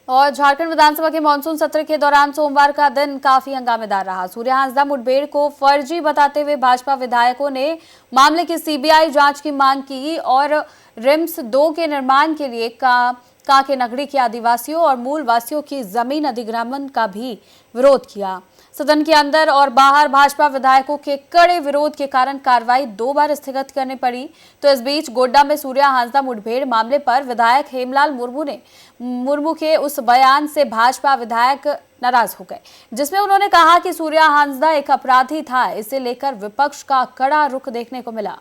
और झारखंड विधानसभा के मानसून सत्र के दौरान सोमवार का दिन काफी हंगामेदार रहा। सूर्या हांसदा मुठभेड़ को फर्जी बताते हुए भाजपा विधायकों ने मामले की सीबीआई जांच की मांग की और रिम्स 2 के निर्माण के लिए कांके नगरी के आदिवासियों और मूल वासियों की जमीन अधिग्रहण का भी विरोध किया। सदन के अंदर और बाहर भाजपा विधायकों के कड़े विरोध के कारण कार्रवाई 2 बार स्थगित करनी पड़ी। तो इस बीच गोड्डा में सूर्या हांसदा मुठभेड़ मामले पर विधायक हेमलाल मुर्मू के उस बयान से भाजपा विधायक नाराज हो गए, जिसमें उन्होंने कहा कि सूर्या हांसदा एक अपराधी था। इसे लेकर विपक्ष का कड़ा रुख देखने को मिला।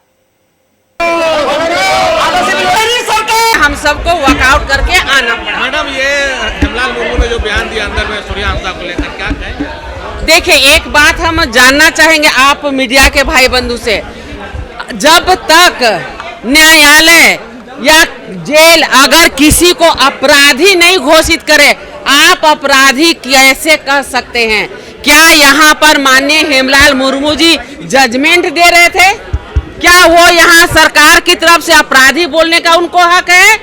हम सबको वर्कआउट करके आना पड़ा। मैडम, ये हेमलाल मुर्मू ने जो बयान दिया अंदर में सूर्या हांसदा को लेकर, क्या कहेंगे? देखिए, एक बात हम जानना चाहेंगे आप मीडिया के भाई बंधु से, जब तक न्यायालय या जेल अगर किसी को अपराधी नहीं घोषित करे, आप अपराधी कैसे कह सकते हैं? क्या यहाँ पर माननीय हेमलाल मुर्मू जी जजमेंट दे रहे थे? क्या वो यहाँ सरकार की तरफ से अपराधी बोलने का उनको हक है?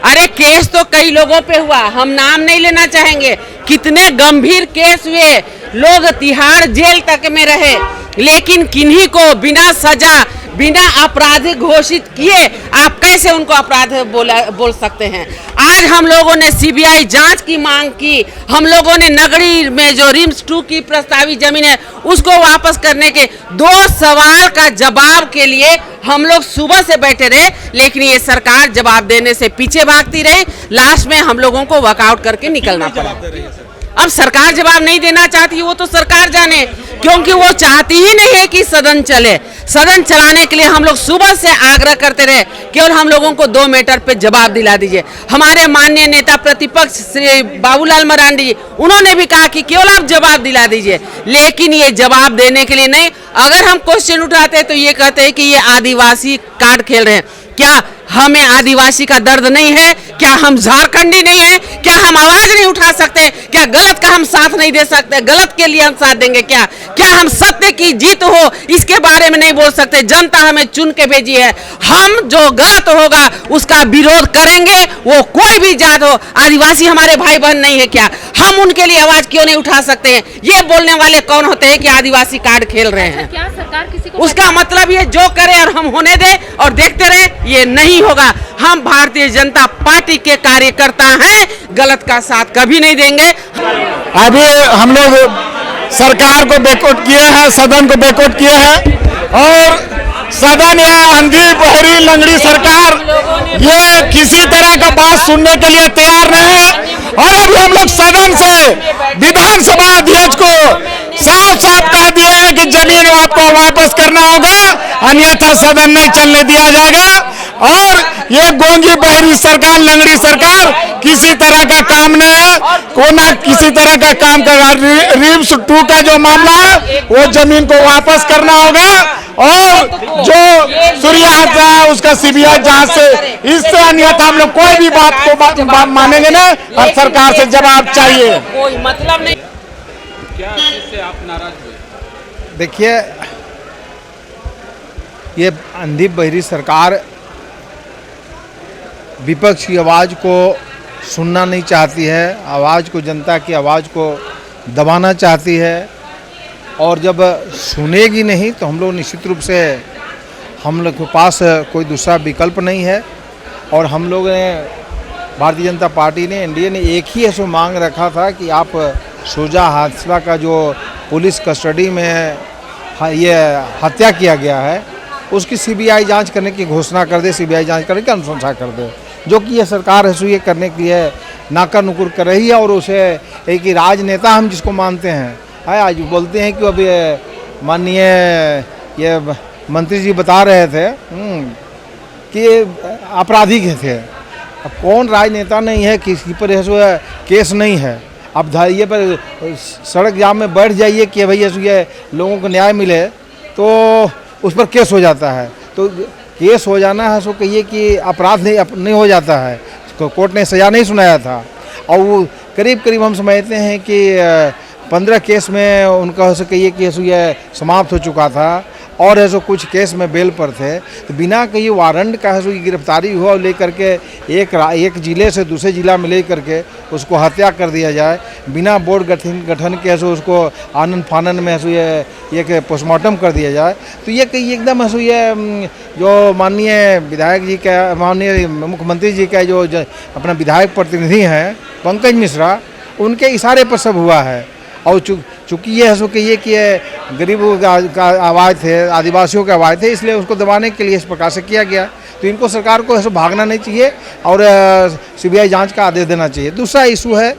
अरे केस तो कई लोगों पे हुआ, हम नाम नहीं लेना चाहेंगे। कितने गंभीर केस हुए, लोग तिहाड़ जेल तक में रहे, लेकिन किन्हीं को बिना सजा बिना अपराधी घोषित किए आप कैसे उनको अपराधी बोल सकते हैं? आज हम लोगों ने सीबीआई जांच की मांग की, हम लोगों ने नगरी में जो रिम्स 2 की प्रस्तावित जमीन है उसको वापस करने के 2 सवाल का जवाब के लिए हम लोग सुबह से बैठे रहे, लेकिन ये सरकार जवाब देने से पीछे भागती रही। लास्ट में हम लोगों को वर्कआउट करके निकलना पड़ा। अब सरकार जवाब नहीं देना चाहती, वो तो सरकार जाने, क्योंकि वो चाहती ही नहीं है कि सदन चले। सदन चलाने के लिए हम लोग सुबह से आग्रह करते रहे, केवल हम लोगों को 2 मैटर पे जवाब दिला दीजिए। हमारे माननीय नेता प्रतिपक्ष श्री बाबूलाल मरांडी, उन्होंने भी कहा कि केवल आप जवाब दिला दीजिए, लेकिन ये जवाब देने के लिए नहीं। अगर हम क्वेश्चन उठाते हैं तो ये कहते हैं कि ये आदिवासी कार्ड खेल रहे हैं। क्या हमें आदिवासी का दर्द नहीं है? क्या हम झारखंडी नहीं है? क्या हम आवाज नहीं उठा सकते? क्या गलत का हम साथ नहीं दे सकते? गलत के लिए हम साथ देंगे क्या? क्या हम सत्य की जीत हो इसके बारे में नहीं बोल सकते? जनता हमें चुन के भेजी है, हम जो गलत होगा उसका विरोध करेंगे, वो कोई भी जात हो। आदिवासी हमारे भाई बहन नहीं है क्या? हम उनके लिए आवाज क्यों नहीं उठा सकते हैं? ये बोलने वाले कौन होते हैं कि आदिवासी कार्ड खेल रहे हैं? क्या सरकार किसी को उसका मतलब ये जो करे और हम होने दे और देखते रहे, ये नहीं होगा। हम भारतीय जनता पार्टी के कार्यकर्ता हैं, गलत का साथ कभी नहीं देंगे। अभी हम लोग सरकार को बोयकॉट किए हैं, सदन को बोयकॉट किए हैं, और सदन या अंधी बहरी लंगड़ी सरकार ये किसी तरह का बात सुनने के लिए तैयार नहीं है। और अभी हम लोग सदन से विधानसभा अध्यक्ष को साफ साफ कह दिए हैं कि जमीन आपको वापस करना होगा, अन्यथा सदन नहीं चलने दिया जाएगा। और ये गोंगी बहरी सरकार, लंगड़ी सरकार किसी तरह का काम नहीं है, को ना किसी तरह का काम कर रहा। रिम्स 2 का जो मामला है वो जमीन को वापस करना होगा, और जो सूर्या हांसदा है उसका सीबीआई जांच से, इससे अन्यथा हम लोग कोई भी बात को मानेंगे ना, और सरकार से जवाब चाहिए। कोई मतलब नहीं। क्या इससे आप नाराज हुए? देखिए, ये अंधी बहरी सरकार विपक्ष की आवाज़ को सुनना नहीं चाहती है, आवाज़ को, जनता की आवाज़ को दबाना चाहती है। और जब सुनेगी नहीं तो हम लोग निश्चित रूप से, हम लोग के पास कोई दूसरा विकल्प नहीं है। और हम लोग ने, भारतीय जनता पार्टी ने, एनडीए ने एक ही ऐसा मांग रखा था कि आप सूर्या हांसदा का जो पुलिस कस्टडी में ये हत्या किया गया है उसकी सीबीआई जांच करने की घोषणा कर दे, सीबीआई जांच करने की अनुशंसा कर दे, जो कि ये सरकार है सो ये करने के लिए नाका नुकुर कर रही है। और उसे एक राजनेता हम जिसको मानते हैं, आज बोलते हैं कि अभी माननीय ये मंत्री जी बता रहे थे कि आपराधी थे। अब कौन राजनेता नहीं है, किसी पर ऐसा केस नहीं है? अब ये पर सड़क जाम में बैठ जाइए कि भैया ये लोगों को न्याय मिले, तो उस पर केस हो जाता है। तो केस हो जाना है सो कहिए कि अपराध नहीं हो जाता है, कोर्ट ने सज़ा नहीं सुनाया था। और वो करीब करीब हम समझते हैं कि 15 केस में उनका हो सके ये केस ये समाप्त हो चुका था। और है सो कुछ केस में बेल पर थे, तो बिना कहीं वारंट का है सो गिरफ्तारी हुआ और लेकर के एक जिले से दूसरे जिला में ले करके उसको हत्या कर दिया जाए, बिना बोर्ड गठन के है सो उसको आनन फानन में है सो ये पोस्टमार्टम कर दिया जाए। तो ये कहीं एकदम है सो ये जो माननीय विधायक जी का, माननीय मुख्यमंत्री जी का जो अपना विधायक प्रतिनिधि हैं पंकज मिश्रा, उनके इशारे पर सब हुआ है। और चूँकि ये है सो कि ये गरीबों का आवाज़ थे, आदिवासियों का आवाज़ थे, इसलिए उसको दबाने के लिए इस प्रकार से किया गया। तो इनको सरकार को ऐसे भागना नहीं चाहिए और सीबीआई जांच का आदेश देना चाहिए। दूसरा इशू है